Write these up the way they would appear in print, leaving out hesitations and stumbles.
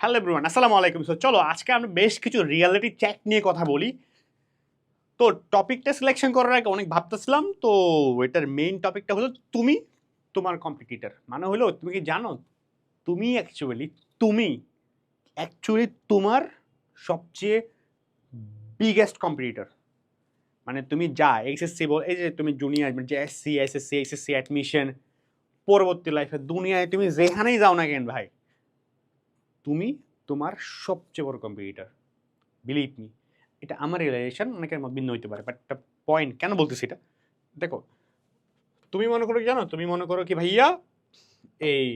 Hello everyone, আসসালামু আলাইকুম। So চলো আজকে আমরা বেশ কিছু রিয়েলিটি চেক নিয়ে কথা বলি। তো টপিকটা সিলেকশন করার আগে অনেক ভাবতেছিলাম। তো এটার মেইন টপিকটা হলো তুমি তোমার কম্পিটিটর। মানে হলো তুমি কি জানো তুমি তুমি অ্যাকচুয়ালি তোমার সবচেয়ে বিগেস্ট কম্পিটিটর। মানে তুমি যা এইচএসসি বল, এই যে তুমি জুনিয়র যে এসসি এসএসসি এইচএসসি অ্যাডমিশন, পরবর্তী লাইফে দুনিয়ায় তুমি যেখানেই যাও না কেন ভাই, তুমি তোমার সবচেয়ে বড় কম্পিটিটর। বিলিভ মি, এটা আমার রিয়েলাইজেশন, অনেকের মত ভিন্ন হইতে পারে, বাট একটা পয়েন্ট কেন বলতেছি এটা দেখো। তুমি মনে করো কি জানো, তুমি মনে করো কি ভাইয়া, এই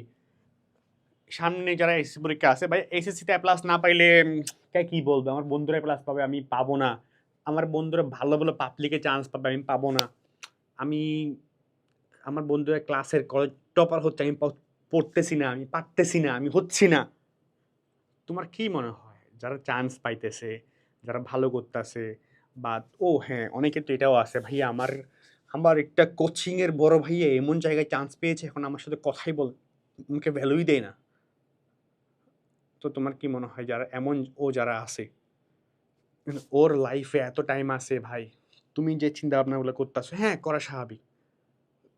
সামনে যারা এসএসসি পরীক্ষা আছে ভাই, এসএসসিতে এ প্লাস না পাইলে কে কি বলবে, আমার বন্ধুরা প্লাস পাবে আমি পাবো না, আমার বন্ধুরা ভালো ভালো পাবলিকে চান্স পাবে আমি পাবো না, আমি আমার বন্ধুরা ক্লাসের কলেজ টপার হচ্ছে আমি পড়তেছি না, আমি পারতেছি না, আমি হচ্ছি না। তোমার কি মনে হয় যারা চান্স পাইতেছে, যারা ভালো করতেছে, বা ও হ্যাঁ অনেকে তো এটাও আছে ভাইয়া, আমার আমার একটা কোচিং এর বড় ভাইয়া এমন জায়গায় চান্স পেয়েছে, এখন আমার সাথে কথাই বল, আমাকে ভ্যালুই দেয় না। তো তোমার কি মনে হয় যারা এমন, ও যারা আছে ওর লাইফে এত টাইম আছে ভাই, তুমি যে চিন্তা ভাবনাগুলো করতেছো হ্যাঁ করা স্বাভাবিক,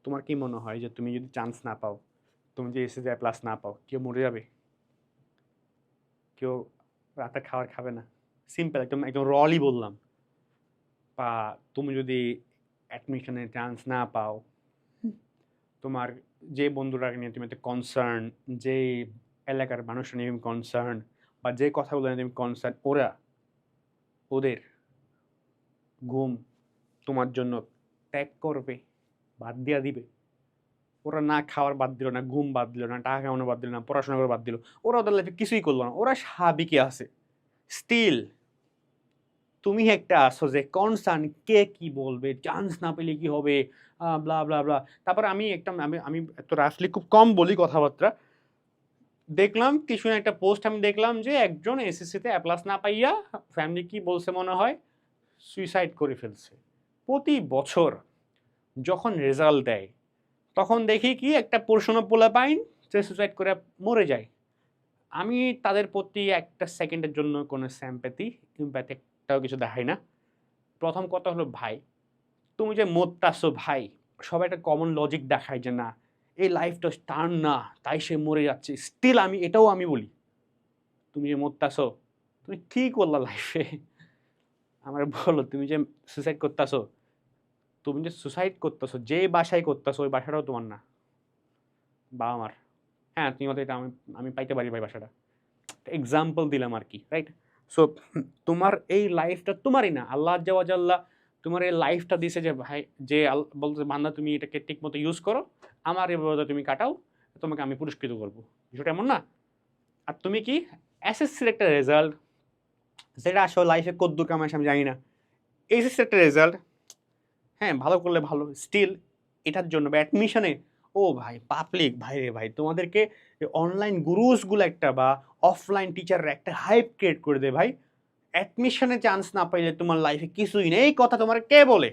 তোমার কি মনে হয় যে তুমি যদি চান্স না পাও, তুমি যে এসএসসি প্লাস না পাও, কেউ মরে যাবে? কেউ রাতে খাবার খাবে না? সিম্পল, একদম একদম রলি বললাম। বা তুমি যদি অ্যাডমিশনের চান্স না পাও, তোমার যে বন্ধুরাকে নিয়ে তুমি একটা কনসার্ন, যে এলাকার মানুষরা নিয়ে তুমি কনসার্ন, বা যে কথাগুলো নিয়ে তুমি কনসার্ন, ওরা ওদের ঘুম তোমার জন্য ত্যাগ করবে, বাদ দিয়া দিবে। ওরা না খাওয়ার বাদ দিল না, ঘুম বাদ দিল না, টাকা কামানো বাদ দিল না, পড়াশোনা করে বাদ দিল, ওরা ওদের লাইফে কিছুই করলো না, ওরা স্বাভাবিকই আছে। স্টিল তুমি একটা আসো যে কনসার্ন, কে কি বলবে, চান্স না পেলে কি হবে, ব্লা ব্লা ব্লা। তারপর আমি একটা আমি আমি এত রাফলি খুব কম বলি কথাবার্তা। দেখলাম কিছু একটা পোস্ট, আমি দেখলাম যে একজন এসএসসিতে এ প্লাস না পাইয়া ফ্যামিলি কি বলছে মনে হয়, সুইসাইড করে ফেলছে। প্রতি বছর যখন রেজাল্ট দেয় তখন দেখি কি একটা পোর্শন অফ পোলাপাইন যে সুইসাইড করে মরে যায়। আমি তাদের প্রতি একটা সেকেন্ডের জন্য কোনো ইম্প্যাথি একটাও কিছু দেখাই না। প্রথম কথা হলো ভাই, তুমি যে মরতাছো ভাই, সবাই একটা কমন লজিক দেখায় যে না এই লাইফটা তার না, তাই সে মরে যাচ্ছে। স্টিল আমি বলি, তুমি যে মরতাছো, তুমি কি করলা লাইফে? আমার বলো, তুমি যে সুসাইড করতেছো, তুমি যে সুসাইড করতেছো যে বাসায় করতেছো, ওই বাসাটাও তোমার না, বাবা মার। হ্যাঁ তুমি হয়তো এটা আমি আমি পাইতে পারি ভাই বাসাটা, এক্সাম্পল দিলাম আর কি, রাইট? সো তোমার এই লাইফটা তোমারই না, আল্লাহ জাল্লাহ তোমার এই লাইফটা দিছে যে ভাই, যে বলতে বান্দা তুমি এটাকে ঠিক মতো ইউজ করো, আমার এভাবে তুমি কাটাও, তোমাকে আমি পুরস্কৃত করবো। বিষয়টা এমন না। আর তুমি কি এসএসসির একটা রেজাল্ট, যেটা আসলে লাইফে কদ্দুর কামাইছে আমি জানি না, এসএসসির একটা রেজাল্ট, হ্যাঁ ভালো করলে ভালো, স্টিল এটার জন্য বা অ্যাডমিশনে, ও ভাই পাবলিক ভাই রে ভাই, তোমাদেরকে অনলাইন গুরুসগুলো একটা বা অফলাইন টিচাররা একটা হাইপ ক্রিয়েট করে দেয় ভাই, অ্যাডমিশনে চান্স না পাইলে তোমার লাইফে কিছুই নেই। এই কথা তোমার কে বলে?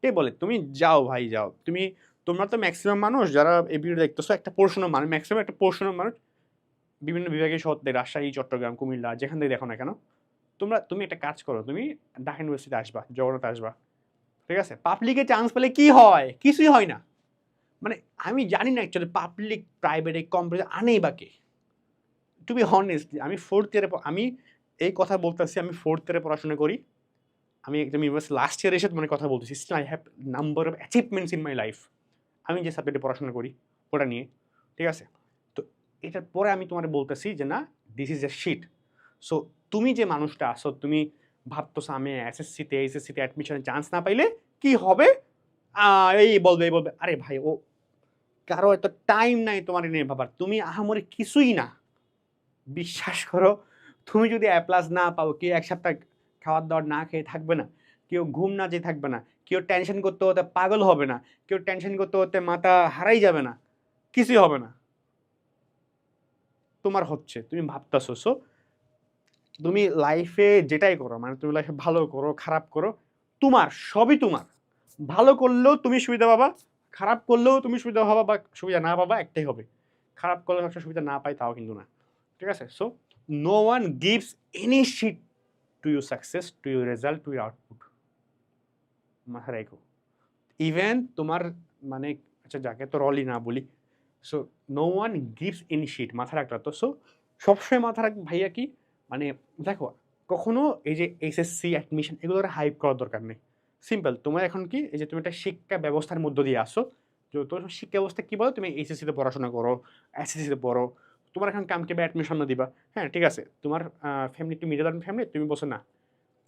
কে বলে? তুমি যাও ভাই যাও, তুমি, তোমরা তো ম্যাক্সিমাম মানুষ যারা এই ভিডিও দেখতেছো, একটা পোর্শনের মানুষ, ম্যাক্সিমাম একটা পোর্শনের মানুষ বিভিন্ন বিভাগের শহরে, রাজশাহী, চট্টগ্রাম, কুমিল্লা, যেখান থেকে দেখো না কেন, তুমি একটা কাজ করো, তুমি ঢাকা ইউনিভার্সিটিতে আসবা, জগন্নাথ আসবা, ঠিক আছে? পাবলিকে চান্স পেলে কি হয়? কিছুই হয় না। মানে আমি জানি না অ্যাকচুয়ালি পাবলিক প্রাইভেট এই কম্পিটিশন আনেই বা কে। টু বি হনেস্ট, আমি ফোর্থ ইয়ারে, আমি এই কথা বলতেছি, আমি ফোর্থ ইয়ারে পড়াশোনা করি, আমি একদম ইউনিভার্সিটি লাস্ট ইয়ার এসে মানে কথা বলতেছি, still I have number of achievements in my life. আমি যে সাবজেক্টে পড়াশোনা করি ওটা নিয়ে, ঠিক আছে? তো এটার পরে আমি তোমার বলতেছি যে না, this is a shit. So তুমি যে মানুষটা আসো, তুমি ভাবতেছো আমি এসএসসিতে অ্যাডমিশনের চান্স না পাইলে কি হবে, এই বলবে, আরে ভাই ও কারো এত টাইম নাই তোমার নিয়ে ভাবার, তুমি আহামরি কিছুই না। বিশ্বাস করো, তুমি যদি এ প্লাস না পাও, কেউ এক সপ্তাহ খাওয়ার দাওয়ার না খেয়ে থাকবে না, কেউ ঘুম না যেয়ে থাকবে না, কেউ টেনশন করতে হতে পাগল হবে না, কেউ টেনশন করতে হতে মাথা হারাই যাবে না, কিছুই হবে না। তোমার হচ্ছে, তুমি ভাবতেছো। সো তুমি লাইফে যেটাই করো, মানে তুমি লাইফে ভালো করো খারাপ করো, তোমার সবই তোমার। ভালো করলেও তুমি সুবিধা পাবা, খারাপ করলেও তুমি সুবিধা পাবা, বা সুবিধা না পাবা, একটাই হবে। খারাপ করলে একটা সুবিধা না পাই তাও কিন্তু না। ঠিক আছে? So no one gives any shit to your success, to your result, to your output. মাথায় রাখো। ইভেন তোমার মানে আচ্ছা যাকে তো রলি না বলি, so no one gives any shit, মাথা রাখতে তো। সো সবসময় মাথা রাখ ভাইয়া কি মানে দেখো কখনো এই যে এসএসসি অ্যাডমিশন এগুলোর হাইপ করার দরকার নেই। সিম্পল, তোমার এখন কি এই যে তুমি একটা শিক্ষা ব্যবস্থার মধ্য দিয়ে আসো, তো তোর শিক্ষা ব্যবস্থা কী বলো, তুমি এইচএসসিতে পড়াশোনা করো, এসএসসিতে পড়ো, তোমার এখন কাম কেবে অ্যাডমিশন দিবা, হ্যাঁ ঠিক আছে, তোমার ফ্যামিলি একটু মিডল ফ্যামিলি, তুমি বলছো না।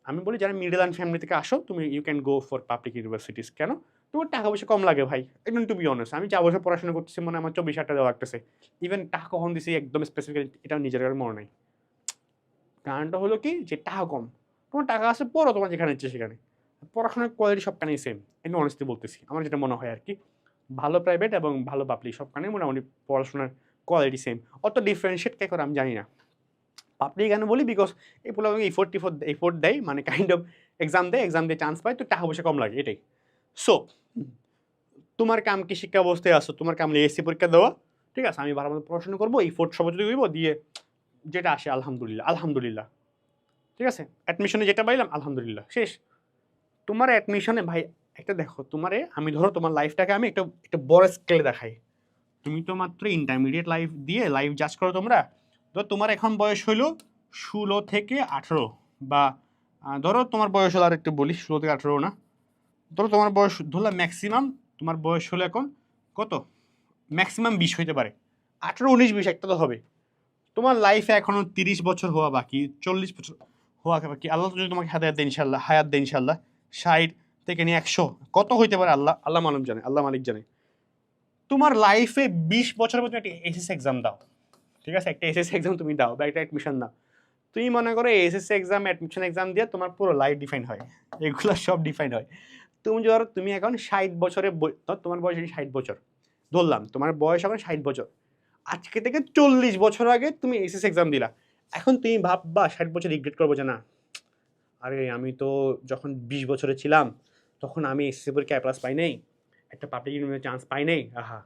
আমি বলি যারা মিডল অ্যান্ড ফ্যামিলি থেকে আসো তুমি you can go for public universities. কেন? তোমার টাকা পয়সা কম লাগে ভাই, একদম টু বি অনেস্ট। আমি 4 বছর পড়াশোনা করতেছি, মানে আমার 24,000 টাকা দেওয়া লাগতেছে। ইভেন টাকা কখন দিছি একদম স্পেসিফিক এটা নিজের মনে নেই। কারণটা হলো কি যে টাকা কম, তোমার টাকা আছে পড়ো, তোমার যেখানে ইচ্ছে সেখানে। পড়াশোনার কোয়ালিটি সবখানেই সেম, আমি অনেস্টলি বলতেছি, আমার যেটা মনে হয় আর কি। ভালো প্রাইভেট এবং ভালো পাবলিক সবখানে মোটামুটি পড়াশোনার কোয়ালিটি সেম, অত ডিফারেন্সিয়েট কে করে আমি জানি না। পাবলিক কেন বলি, বিকজ এই পোলা এফোর্ট দেয়, মানে কাইন্ড অফ এক্সাম দিয়ে চান্স পায়, তো টাকা পয়সা কম লাগে এটাই। সো তোমার কাম কি শিক্ষা অবস্থায় আসো, তোমার কাম এসসি পরীক্ষা দেওয়া, ঠিক আছে, আমি ভালো মতো পড়াশোনা করবো, এফোর্ট সব যদি দিব দিয়ে যেটা আসে আলহামদুলিল্লাহ আলহামদুলিল্লাহ, ঠিক আছে, অ্যাডমিশনে যেটা পাইলাম আলহামদুলিল্লাহ, শেষ। তোমার অ্যাডমিশনে ভাই একটা দেখো, তোমারে আমি ধরো তোমার লাইফটাকে আমি একটা একটা বড় স্কেলে দেখাই। তুমি তো মাত্র ইন্টারমিডিয়েট লাইফ দিয়ে লাইফ জাজ করো তোমরা, তো তোমার এখন বয়স হইল 16 থেকে 18, বা ধরো তোমার বয়স হলো আর একটু বলি, 16 থেকে 18 না, ধরো তোমার বয়স ধরলাম ম্যাক্সিমাম, তোমার বয়স হলো এখন কত, ম্যাক্সিমাম 20 হইতে পারে, 18, 19, 20 একটা তো হবে। তোমার লাইফে এখনো 30 বছর হওয়া বাকি, 40 বছর হওয়া বাকি। আল্লাহ যদি তোমাকে হায়াত দেয় ইনশাল্লাহ, 60 থেকে নিয়ে 100 কত হইতে পারে আল্লাহ আল্লাহ মালুম জানে, আল্লাহ মালিক জানে। তোমার লাইফে 20 বছরের মধ্যে একটা এসএসসি এক্সাম দাও, ঠিক আছে, একটা এসএসসি এক্সাম তুমি দাও বা একটা অ্যাডমিশন দাও, তুমি মনে করো এসএসসি এক্সাম অ্যাডমিশন এক্সাম দিয়ে তোমার পুরো লাইফ ডিফাইন হয়, এগুলো সব ডিফাইন হয়। তুমি এখন 60 বছরে, তোমার বয়স 60 বছর ধরলাম, তোমার বয়স এখন 60 বছর, আজকে থেকে 40 বছর আগে তুমি এসএসসি এক্সাম দিলা। এখন তুমি ভাববা 60 বছর রিগ্রেট করবো যে না, আরে আমি তো যখন 20 বছরে ছিলাম তখন আমি এসএসসি পরীক্ষায় প্লাস পাই নাই, একটা পাবলিক ইউনিভার্সিটি চান্স পাই নাই, আহা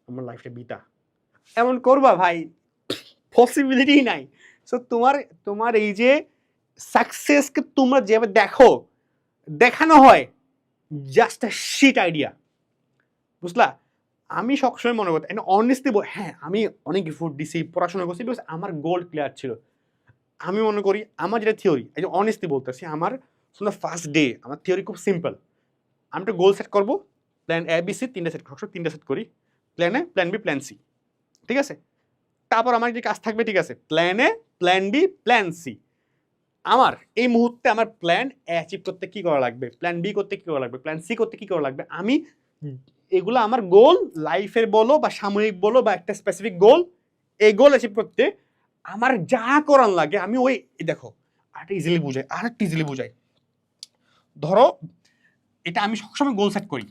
আমার লাইফটা বিতা, এমন করবা ভাই? পসিবিলিটি নাই। সো তোমার তোমার এই যে সাকসেসকে তোমরা যেভাবে দেখো, দেখানো হয়, জাস্ট আ শিট আইডিয়া, বুঝলা? আমি সবসময় মনে করতাম অনেস্টলি, হ্যাঁ আমি অনেক এফোর্ট দিছি, পড়াশোনা করছি, বিকজ আমার গোল ক্লিয়ার ছিল। আমি মনে করি আমার যেটা থিওরি, এই যে অনেস্টলি বলতেছি, আমার ফার্স্ট ডে আমার থিওরি খুব সিম্পল। আমি একটা গোল সেট করবো, প্ল্যান এ বি সি 3টা সেট, তিনটা সেট করি, plan A, plan B, plan C, ঠিক আছে। তারপর আমার যে কাজ থাকবে, ঠিক আছে, plan A, plan B, plan C. আমার এই মুহূর্তে আমার প্ল্যান এ অ্যাচিভ করতে কি করা লাগবে, প্ল্যান বি করতে কি করা লাগবে, প্ল্যান সি করতে কি করা লাগবে, আমি এগুলো আমার গোল, লাইফের বলো বা সাময়িক বলো বা একটা স্পেসিফিক গোল, এই গোল অ্যাচিভ করতে আমার যা করার লাগে আমি ওই দেখো আরেকটা ইজিলি বুঝাই, ধরো এটা আমি সবসময় গোল সেট করি,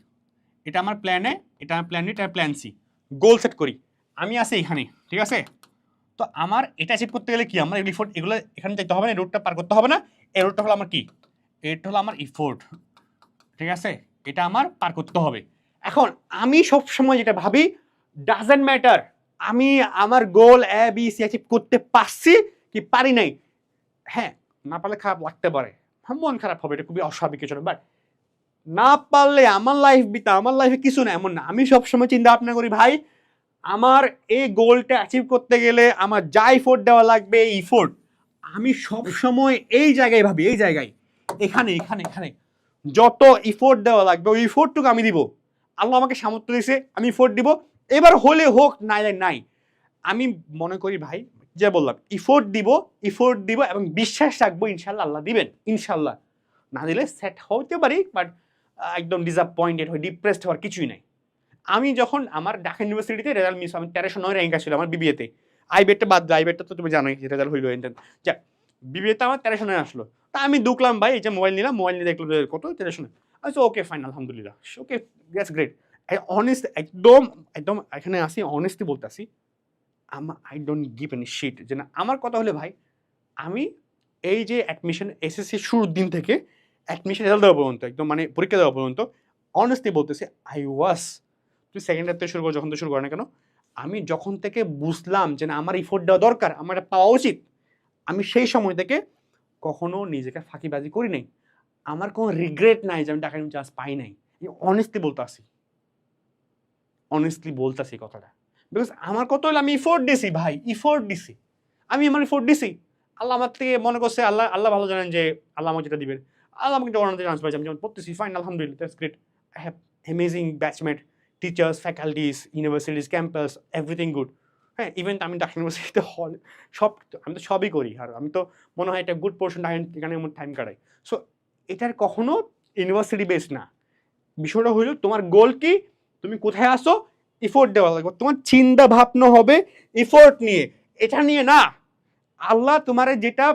এটা আমার প্ল্যান এ, এটা আমার প্ল্যান বি, এটা প্ল্যান সি, গোল সেট করি, আমি আছি এখানে, ঠিক আছে। তো আমার এটা অ্যাচিভ করতে গেলে কি, আমার এগুলো এখানে যেতে হবে না, এই রোডটা পার করতে হবে না, এই রোডটা হলো আমার কি, এটা হলো আমার ইফোর্ট, ঠিক আছে, এটা আমার পার করতে হবে। এখন আমি সব সময় যেটা ভাবি, ডাজেন্ট ম্যাটার আমি আমার গোল এ বি সি অ্যাচিভ করতে পারছি কি পারি নাই, হ্যাঁ না পারলে খারাপ লাগতে পারে, মন খারাপ হবে, এটা খুবই অস্বাভাবিক কিছু না, বাট না পারলে আমার লাইফ বিতা, আমার লাইফে কিছু না এমন না। আমি সবসময় চিন্তা ভাবনা করি ভাই, আমার এই গোলটা অ্যাচিভ করতে গেলে আমার যা ইফোর্ট দেওয়া লাগবে, এই ইফোর্ট আমি সবসময় এই জায়গায় ভাবি, এই জায়গায় এখানে এখানে এখানে যত ইফোর্ট দেওয়া লাগবে ওই ইফোর্টটুকু আমি দিব। আল্লাহ আমাকে সামর্থ্য দিয়েছে, আমি ইফোর্ট দিব, এবার হলে হোক নাই নাই, আমি মনে করি ভাই যে বললাম ইফোর্ট দিব এবং বিশ্বাস রাখবো ইনশাল্লাহ আল্লাহ দিবেন, ইনশাল্লাহ। না দিলে সেট হতে পারি, বাট একদম ডিসঅ্যাপয়েন্টেড হয়ে ডিপ্রেসড হওয়ার কিছুই নাই। আমি যখন আমার ঢাকা ইউনিভার্সিটিতে রেজাল্ট মিস, আমি 1309 র্যাঙ্ক আসছিল আমার বিবিএতে, আইবেটটা বাদ দেয়, আইবেটটা তো তুমি জানোই যে রেজাল্ট হইলো এন্ড যা বিবিএতে আমার 1309 আসলো, তা আমি ঢুকলাম ভাই, এই যে মোবাইল নিলাম, মোবাইল নিয়ে দেখলো কত 1309, আচ্ছা ওকে ফাইন আলহামদুলিল্লাহ, ওকে দ্যাটস গ্রেট। অনেস্ট একদম একদম এখানে আসি, অনেস্টলি বলতে আসি, I don't give any shit যে না, আমার কথা হলে ভাই আমি এই যে অ্যাডমিশন এসএসসি শুরুর দিন থেকে অ্যাডমিশন রেজাল্ট দেওয়া পর্যন্ত, একদম মানে পরীক্ষা দেওয়া পর্যন্ত, অনেস্টলি বলতেছি আই ওয়াজ, তুই সেকেন্ড ইয়ার থেকে শুরু কর, যখন তো শুরু করে না কেন, আমি যখন থেকে বুঝলাম যে না আমার ইফোর্ট দেওয়া দরকার, আমার এটা পাওয়া উচিত, আমি সেই সময় থেকে কখনো নিজেকে ফাঁকিবাজি করি নাই। আমার কোনো রিগ্রেট নাই যে আমি টাকা চান্স পাই নাই। অনেস্টলি বলতাছি কথাটা, বিকজ আমার কত হলো আমি ইফোর্ট দিছি ভাই, ইফোর্ট দিছি, আমি আমার ইফোর্ট দিছি। আল্লাহ আমার থেকে মনে করছে, আল্লাহ ভালো জানেন যে আল্লাহ আমাকে যেটা দিবেন। আল্লাহ আমাকে অনার্সে চান্স পাইছে, আমি যেমন পড়তেছি, ফাইন, আলহামদুলিল্লাহ, that's great. I have amazing batchmate, teachers, faculties, universities, campus, everything good. হ্যাঁ, ইভেন আমি ঢাকা ইউনিভার্সিটিতে সব, আমি তো সবই করি, আর আমি তো মনে হয় একটা গুড পোর্শন এখানে আমার টাইম কাটাই। সো এটার কখনো ইউনিভার্সিটি বেস না। বিষয়টা হইল তোমার গোল কি, তুমি কোথায় আসো, ইফোর্ট দেওয়া লাগবে, তোমার চিন্তা ভাবনা হবে ইফোর্ট নিয়ে, এটা নিয়ে না। আল্লাহ তোমারে যেটা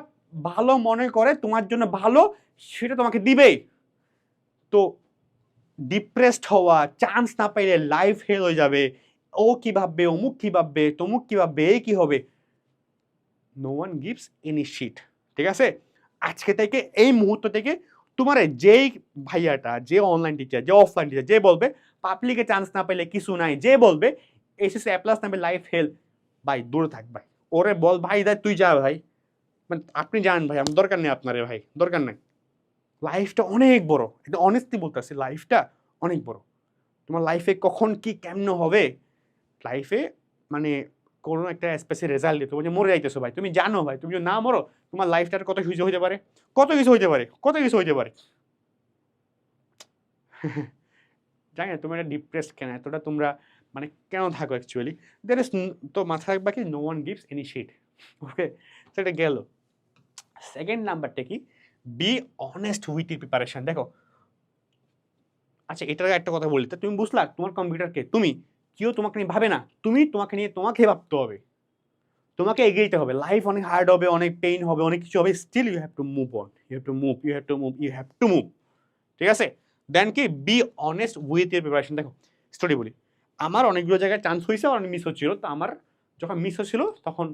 ভালো মনে করে তোমার জন্য ভালো, সেটা তোমাকে দিবেই। তো ডিপ্রেসড হওয়া, চান্স না পাইলে লাইফ ফেল হয়ে যাবে, ও কি ভাববে, অমুক কি ভাববে, তমুক কি ভাববে, এই কি হবে, no one gives any shit. ঠিক আছে, আজকে থেকে, এই মুহূর্ত থেকে তোমার যেই ভাইয়াটা, যে অনলাইন টিচার, যে অফলাইন টিচার, যে বলবে পাবলিকে চান্স না পেলে কিছু নাই, যে বলবে এসএসসি এ প্লাস না পেলে লাইফ হেল, ভাই দূরে থাক ভাই। ওরে বল ভাই, দেখ তুই যা ভাই, মানে আপনি জানেন ভাই, আমার দরকার নেই আপনারে ভাই, দরকার নেই। লাইফটা অনেক বড়, এটা অনেস্টলি বলতেছি, লাইফটা অনেক বড়। তোমার লাইফে কখন কি কেমন হবে, লাইফে মানে কোনো একটা স্পেসিফিক রেজাল্ট দিয়ে তুমি যে মরে যাইতেছো ভাই, তুমি জানো ভাই, তুমি যদি না মরো তোমার লাইফটার কত কিছু হইতে পারে, কত কিছু হইতে পারে, কত কিছু হইতে পারে। জানি না তুমি এটা ডিপ্রেসড কেন, এতটা তোমরা মানে কেন থাকো অ্যাকচুয়ালি। দের ইজ, তো মাথায় রাখবা কি, no one gives any shit. Okay, সেটা গেল। সেকেন্ড নাম্বারটা কি, be honest with your preparation. দেখো, আচ্ছা এটার একটা কথা বলি, তুমি বুঝলা তোমার কম্পিউটারকে তুমি, কেউ তোমাকে নিয়ে ভাবে না, তুমি তোমাকে নিয়ে তোমাকে ভাবতে হবে, তোমাকে এগিয়ে যেতে হবে। লাইফ অনেক হার্ড হবে, অনেক পেইন হবে, অনেক কিছু হবে, still you have to move on, you have to move, you have to move, you have to move. ঠিক আছে, দেন কি, be honest with your preparation. দেখো স্টোরি বলি, আমার অনেকগুলো জায়গায় চান্স হয়েছে, অনেক মিস হচ্ছিল। তো আমার যখন মিস হচ্ছিল তখন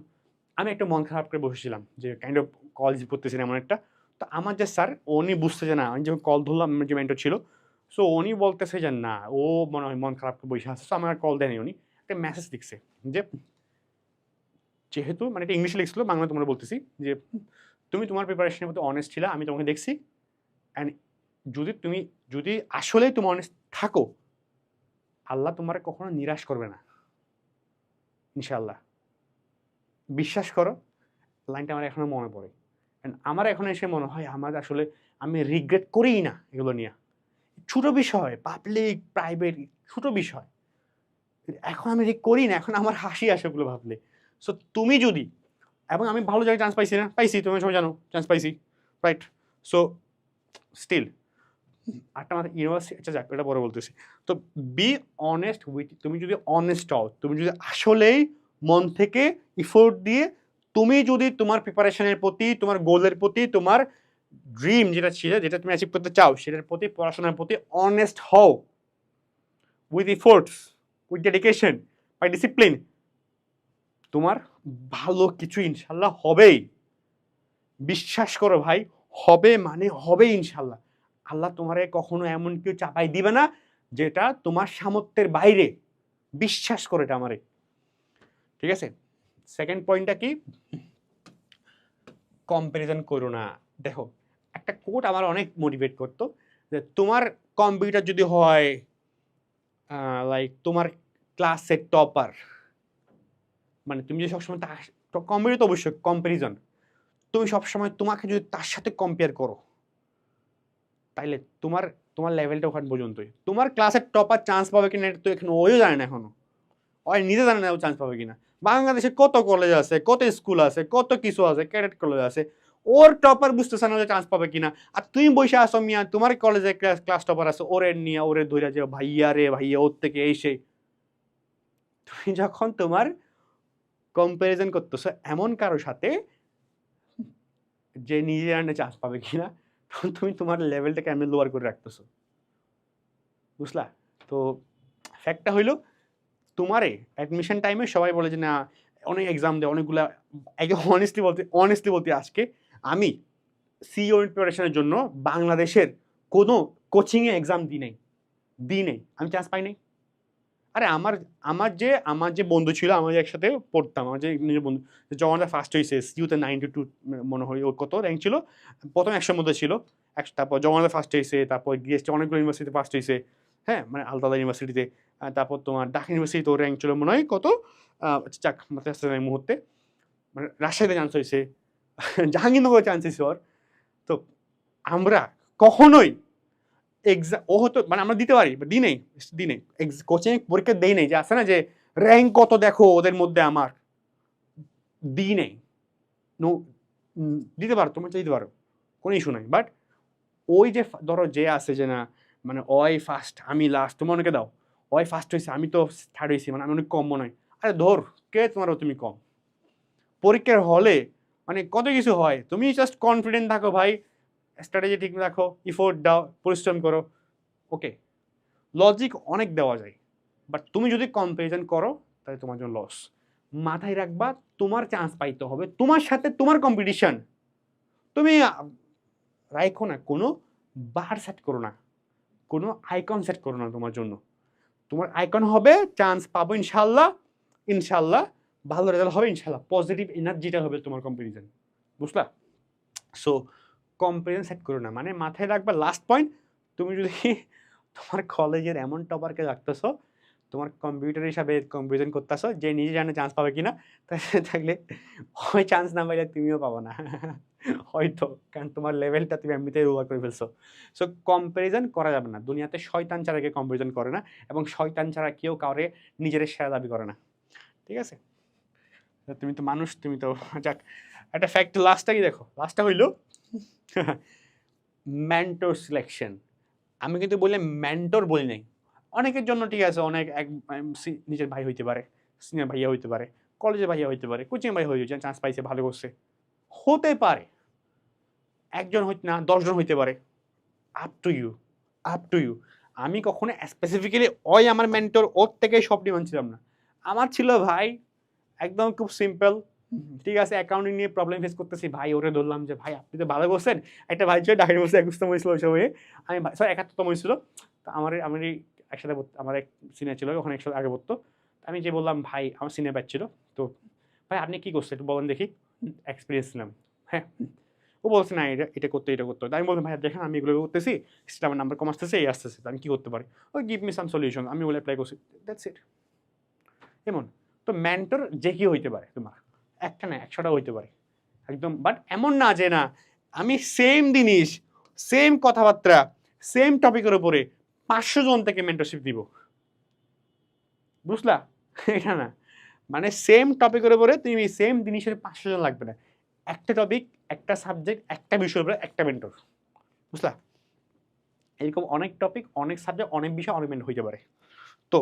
আমি একটু মন খারাপ করে বসেছিলাম, যে কাইন্ড অফ কল করতেছি এমন একটা। তো আমার যে স্যার, উনি বুঝতে যে না, আমি যখন কল ধরলাম, আমার যে মেন্টর ছিল, সো উনি বলতেছে যে না, ও মনে হয় মন খারাপ করে বসে আছে। সো আমার কল দেয়নি, উনি একটা মেসেজ লিখছে যে, যেহেতু মানে এটা ইংলিশে লিখছিল, বাংলা তোমরা বলতেছি, যে তুমি তোমার প্রিপারেশনের মধ্যে অনেস্ট ছিলা, আমি তোমাকে দেখছি, অ্যান্ড যদি আসলেই তুমি অনেস্ট থাকো, আল্লাহ তোমার কখনো নিরাশ করবে না, ইনশাআল্লাহ, বিশ্বাস করো। লাইনটা আমার এখনো মনে পড়ে, অ্যান্ড আমার এখন এসে মনে হয় আমার আসলে আমি রিগ্রেট করিই না এগুলো নিয়ে। ছোট বিষয়, পাবলিক প্রাইভেট ছোট বিষয়, এখন আমি করি না, এখন আমার হাসি আসে ওগুলো ভাবলে। সো তুমি যদি, এবং আমি ভালো জায়গায় চান্স পাইছি না, পাইছি, তুমি সবাই জানো চান্স পাইছি, রাইট? সো স্টিল আটটা মাথা ইউনিভার্সিটি, আচ্ছা যাক, এটা পরে বলতেছি। তো বি অনেস্ট উইথ, তুমি যদি অনেস্ট হও, তুমি যদি আসলেই মন থেকে ইফোর্ট দিয়ে, তুমি যদি তোমার প্রিপারেশনের প্রতি, তোমার গোলের প্রতি, তোমার ড্রিম যেটা ছিল, যেটা তুমি অ্যাচিভ করতে চাও, সেটার প্রতি, পড়াশোনার প্রতি অনেস্ট হও, with efforts, with dedication, by discipline, তোমার ভালো কিছু ইনশাল্লাহ হবেই। বিশ্বাস করো ভাই, হবে মানে হবে ইনশাল্লাহ। আল্লাহ তোমারে কখনো এমন কেউ চাপাই দিবে না যেটা তোমার সামর্থ্যের বাইরে। বিশ্বাস করো এটা আমারে, ঠিক আছে? সেকেন্ড পয়েন্টটা কি, কম্পারিজন করো না। দেখো, একটা কোট আমার অনেক মোটিভেট করতো, যে তোমার কম্পিউটার যদি হয় লাইক তোমার ক্লাসের টপার, মানে তুমি যদি সবসময় কম্পিউটার তো অবশ্যই কম্পারিজন, তুমি সবসময় তোমাকে যদি তার সাথে কম্পেয়ার করো, তাইলে তোমার তোমার লেভেলটা ওখান পর্যন্তই। তোমার ক্লাসের টপার চান্স পাবে কিনা এটা তো এখন ওইও জানে না এখনো, ওই নিজে জানে না ও চান্স পাবে কিনা। বাংলাদেশে কত কলেজ আছে, কত স্কুল আছে, কত কিছু আছে, ক্যাডেট কলেজ আছে, ওর টপার বুঝতেছে না যে চান্স পাবে কিনা। আর তুমি বসে আসো মিয়া, তোমার কলেজে ক্লাস টপার আছে, ওরে নিয়ে ওরে ধরে যে ভাইয়া রে ভাইয়া, ওর থেকে এই সেই। তুমি যখন তোমার কম্পারিজন করতেছো এমন কারোর সাথে যে নিজে জানে চান্স পাবে কিনা, তখন তুমি তোমার লেভেলটাকে এমনি লোয়ার করে রাখতেছো, বুঝলা? তো ফ্যাক্টটা হইলো, তোমারে অ্যাডমিশন টাইমে সবাই বলে যে না, অনেক এক্সাম দেয় অনেকগুলা। অনেস্টলি বলতে আজকে আমি সিইও প্রিপারেশনের জন্য বাংলাদেশের কোনো কোচিংয়ে এক্সাম দিই নাই, আমি চান্স পাই নাই। আরে আমার যে বন্ধু ছিল, আমার যে একসাথে পড়তাম, আমার যে নিজের বন্ধু, যখন ফার্স্ট হয়েছে ইউতে 92 মনে হয় ওর কত র্যাঙ্ক ছিল, প্রথম 100 মধ্যে ছিল, তারপর যখন ফার্স্ট হয়েছে, তারপর গিয়েছে অনেকগুলো ইউনিভার্সিটিতে ফার্স্ট হয়েছে, হ্যাঁ মানে আলাদা আলাদা ইউনিভার্সিটিতে, তারপর তোমার ঢাকা ইউনিভার্সিটিতে ওর র্যাঙ্ক ছিল মনে হয় কত, যাক মাথায় আসছে না এই মুহূর্তে, মানে রাজশাহীতে চান্স হয়েছে, জাহাঙ্গীরনগরে চান্স হয়েছে ওর। তো আমরা কখনোই এক্সাম ও হতো মানে আমরা দিতে পারি, দিই নেই কোচিং পরীক্ষা দেই নেই, যে আছে না যে র্যাঙ্ক কত দেখো ওদের মধ্যে আমার, দিই নেই। নো, দিতে পারো, তোমরা দিতে পারো, কোনো ইস্যু নাই। বাট ওই যে ধরো যে আছে যে না মানে ওই ফার্স্ট আমি লাস্ট, তোমার অনেকে দাও ওই ফার্স্ট হয়েছে আমি তো থার্ড হয়েছি, মানে আমি অনেক কম মনে হয়। আরে ধর কে তোমারও তুমি কম, পরীক্ষার হলে মানে কত কিছু হয়, তুমি জাস্ট কনফিডেন্ট থাকো ভাই, স্ট্র্যাটেজি ঠিক রাখো, ইফোর্ট দাও, পরিশ্রম করো, ওকে। লজিক অনেক দেওয়া যায়, বাট তুমি যদি কম্পারিজন করো তাহলে তোমার জন্য লস। মাথায় রাখবা তোমার চান্স পাইতে হবে, তোমার সাথে তোমার কম্পিটিশন, তুমি রাখো না কোনো বার সেট করো না, কোনো আইকন সেট করো না তোমার জন্য। তোমার আইকন হবে চান্স পাবো ইনশাল্লাহ, ইনশাল্লাহ ভালো রেজাল্ট হবে ইনশাল্লাহ, পজিটিভ এনার্জিটা হবে তোমার কম্পারিজন, বুঝলা? সো কম্পারিজন সেট করো না, মানে মাথায় রাখবা লাস্ট পয়েন্ট, তুমি যদি তোমার কলেজের এমন টপারকে রাখতেছো, তোমার কম্পিউটার হিসাবে কম্পারিজন করতেছো, যে নিজে জানে চান্স পাবে কিনা, থাকলে ওই চান্স না পাইলে তুমিও পাবো না হয়তো, কারণ তোমার লেভেলটা তুমি এমনিতেই ওভার করে ফেলছো। সো কম্পারিজন করা যাবে না, দুনিয়াতে শয়তান ছাড়া কেউ কম্পারিজন করে না, এবং শয়তান ছাড়া কেউ কাউরে নিজের সেরা দাবি করে না, ঠিক আছে? তুমি তো মানুষ, তুমি তো যাক একটা ফ্যাক্ট, লাস্টটা কি দেখো, লাস্টটা হইলো মেন্টর সিলেকশন। আমি কিন্তু বললে মেন্টর বলি নাই, অনেকের জন্য ঠিক আছে, অনেক এক নিজের ভাই হইতে পারে, সিনিয়র ভাইয়া হইতে পারে, কলেজের ভাইয়া হইতে পারে, কোচিং ভাই হইতে চান্স পাইছে ভালো করছে, হতে পারে, একজন হইতে না 10 জন হইতে পারে, up to you, up to you. আমি কখনো স্পেসিফিক্যালি ওই আমার মেন্টর ওর থেকে সব ডিমান্ড ছিলাম না, আমার ছিল ভাই একদম খুব সিম্পল, ঠিক আছে অ্যাকাউন্টিং নিয়ে প্রবলেম ফেস করতেছি, ভাই ওরে ধরলাম যে ভাই আপনি তো ভালো করছেন, একটা ভাই ছিল ঢাকা বসে 21তম হয়েছিল ওই সময়ে, আমি সরি 71তম হয়েছিল, তো আমার একসাথে আমার এক সিনিয়র ছিল ওখানে একসাথে আগে পড়তো, আমি যে বললাম ভাই আমার সিনিয়র ব্যাচ ছিল, তো ভাই আপনি কী করছেন একটু বলেন দেখি, এক্সপিরিয়েন্স নিলাম, হ্যাঁ ও বলছে না এটা করতে আমি বললাম ভাই দেখেন আমি এগুলো করতেছি, সেটা আমার নাম্বার কম আসতেছে এই আসতেছে, আমি কী করতে পারি, ওই গিভ মি সাম সলিউশন, আমি ওগুলো অ্যাপ্লাই করছি, দ্যাটস ইট। এমন তো মেন্টর যে কি হইতে পারে, তোমার একটা না 100টা হইতে পারে একদম, বাট এমন না যে না আমি সেম জিনিস, সেম কথাবার্তা, সেম টপিকের উপরে 500 জন থেকে মেন্টরশিপ দিব, বুঝলা? এটা না, মানে সেম টপিকের উপরে তুমি সেম জিনিসের 500 জন লাগবে না, একটা টপিক, একটা সাবজেক্ট, একটা বিষয়ের উপরে একটা মেন্টর, বুঝলা? এরকম অনেক টপিক, অনেক সাবজেক্ট, অনেক বিষয়, অনেক মেন্টর হইতে পারে। তো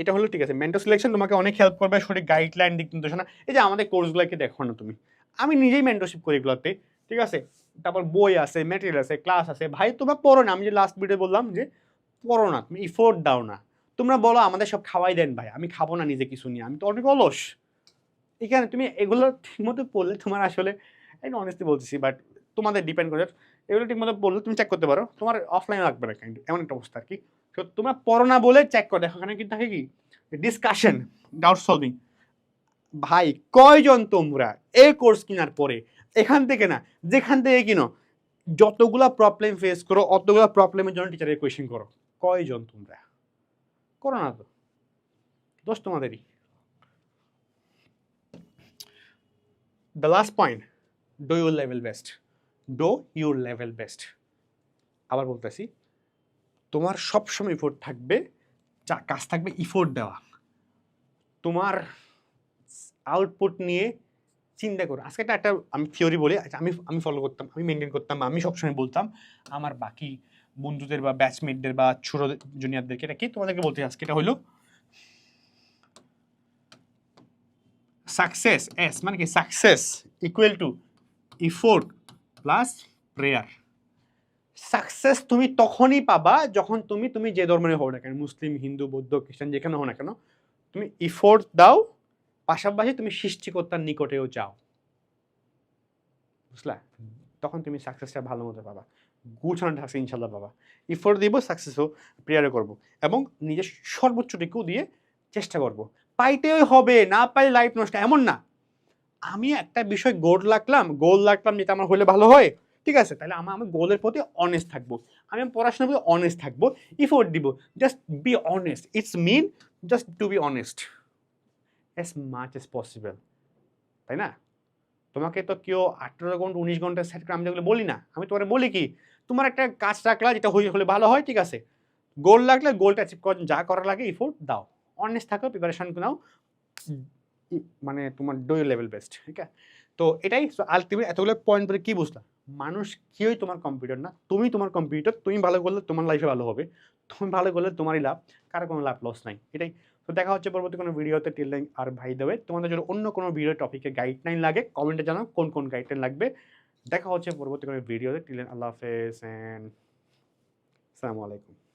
এটা হলো ঠিক আছে, মেন্টর সিলেকশন তোমাকে অনেক হেল্প করবে, সঠিক গাইডলাইন, দিক নির্দেশনা, এই যে আমাদের কোর্সগুলোকে দেখো না তুমি, আমি নিজেই মেন্টরশিপ করি এগুলোতে, ঠিক আছে? তারপর বই আছে, ম্যাটেরিয়াল আছে, ক্লাস আছে, ভাই তোমরা পড়ো না, আমি যে লাস্ট ভিডিও বললাম যে পড়ো না, তুমি ইফোর্ট দাও না, তোমরা বলো আমাদের সব খাওয়াই দেন ভাই, আমি খাবো না নিজে কিছু নিয়ে, আমি তো অনেক অলস, এখানে তুমি এগুলো ঠিকমতো পড়লে তোমার আসলে, এটা অনেস্টলি বলতেছি, বাট তোমাদের ডিপেন্ড করে, এগুলো ঠিকমতো পড়লে তুমি চেক করতে পারো, তোমার অফলাইন লাগবে না, কিন্তু এমন একটা অবস্থা আর কি। তো তোমরা পড়ো না বলে চেক করো, দেখো এখানে কিন্তু থাকে কি ডিসকাশন, ডাউট সলভিং, ভাই কয়জন তোমরা এই কোর্স কেনার পরে এখান থেকে না যেখান থেকে কিনো যতগুলা প্রবলেম ফেস করো, অতগুলা প্রবলেমের জন্য টিচারের কোয়েশ্চেন করো, কয়জন তোমরা করো না? তো দোষ তোমাদেরই। The last point, do your level best, do your level best. আবার বলতেছি, তোমার সবসময় ইফোর্ট থাকবে, যা কাজ থাকবে ইফোর্ট দেওয়া, তোমার আউটপুট নিয়ে চিন্তা করো। আজকে একটা আমি থিওরি বলি, আচ্ছা আমি ফলো করতাম, আমি মেনটেন করতাম, আমি সবসময় বলতাম আমার বাকি বন্ধুদের বা ব্যাচমেটদের বা ছোট জুনিয়রদেরকে, এটা কি তোমাদেরকে বলতে আজকে, এটা হলো সাকসেস, এস মানে কি success equal to effort plus prayer. Success তুমি তখনই পাবা যখন তুমি যে ধর্মের হও না কেন, মুসলিম, হিন্দু, বৌদ্ধ, খ্রিস্টান, যেখানে হও না কেন, তুমি ইফোর্ট দাও, পাশাপাশি তুমি সৃষ্টিকর্তার নিকটেও যাও, বুঝলা? তখন তুমি সাকসেসটা ভালো মতো পাবা, গুছানো থাকছে ইনশাল্লাহ পাবা। ইফোর্ট দিব, সাকসেসও প্রেয়ারে করবো, এবং নিজের সর্বোচ্চটুকু দিয়ে চেষ্টা করবো, পাইতেই হবে, না পাইলে লাইফ নষ্ট, এমন না। আমি একটা বিষয় গোল রাখলাম যেটা আমার হলে ভালো হয়, ঠিক আছে, তাহলে আমি গোলের প্রতি অনেস্ট থাকবো, আমি পড়াশোনার প্রতি অনেস্ট থাকবো, ইফোর্ট দিব, just be honest, it's mean just to be honest as much as possible, তাই না? তোমাকে তো কেউ 18 ঘন্টা 19 ঘন্টা সেট করে, আমি যেগুলো বলি না, আমি তোমার বলি কি, তোমার একটা কাজ রাখলা যেটা হলে ভালো হয়, ঠিক আছে, গোল রাখলে গোলটা অ্যাচিভ করার যা করার লাগে ইফোর্ট দাও, অনেস্ট থাকো, প্রিপারেশন নাও, মানে তোমার ডু ইউর লেভেল বেস্ট, ঠিক আছে? তো এটাই আলটিমেট। এতগুলো পয়েন্ট ধরে কি বুঝলাম, মানুষ কেউই তোমার কম্পিউটার না, তুমি তোমার কম্পিউটার, তুমি ভালো করলে তোমার লাইফে ভালো হবে, তুমি ভালো করলে তোমারই লাভ, কারো কোনো লাভ লস নাই, এটাই। তো দেখা হচ্ছে পরবর্তী কোনো ভিডিওতে। টিল দেন, আর ভাই দেবে, তোমাদের যদি অন্য কোনো ভিডিও টপিকে গাইডলাইন লাগে কমেন্টে জানাও কোন কোন গাইডলাইন লাগবে। দেখা হচ্ছে পরবর্তী কোনো ভিডিওতে। টিল দেন, আল্লাহ হাফেজ এন্ড আসসালামু আলাইকুম।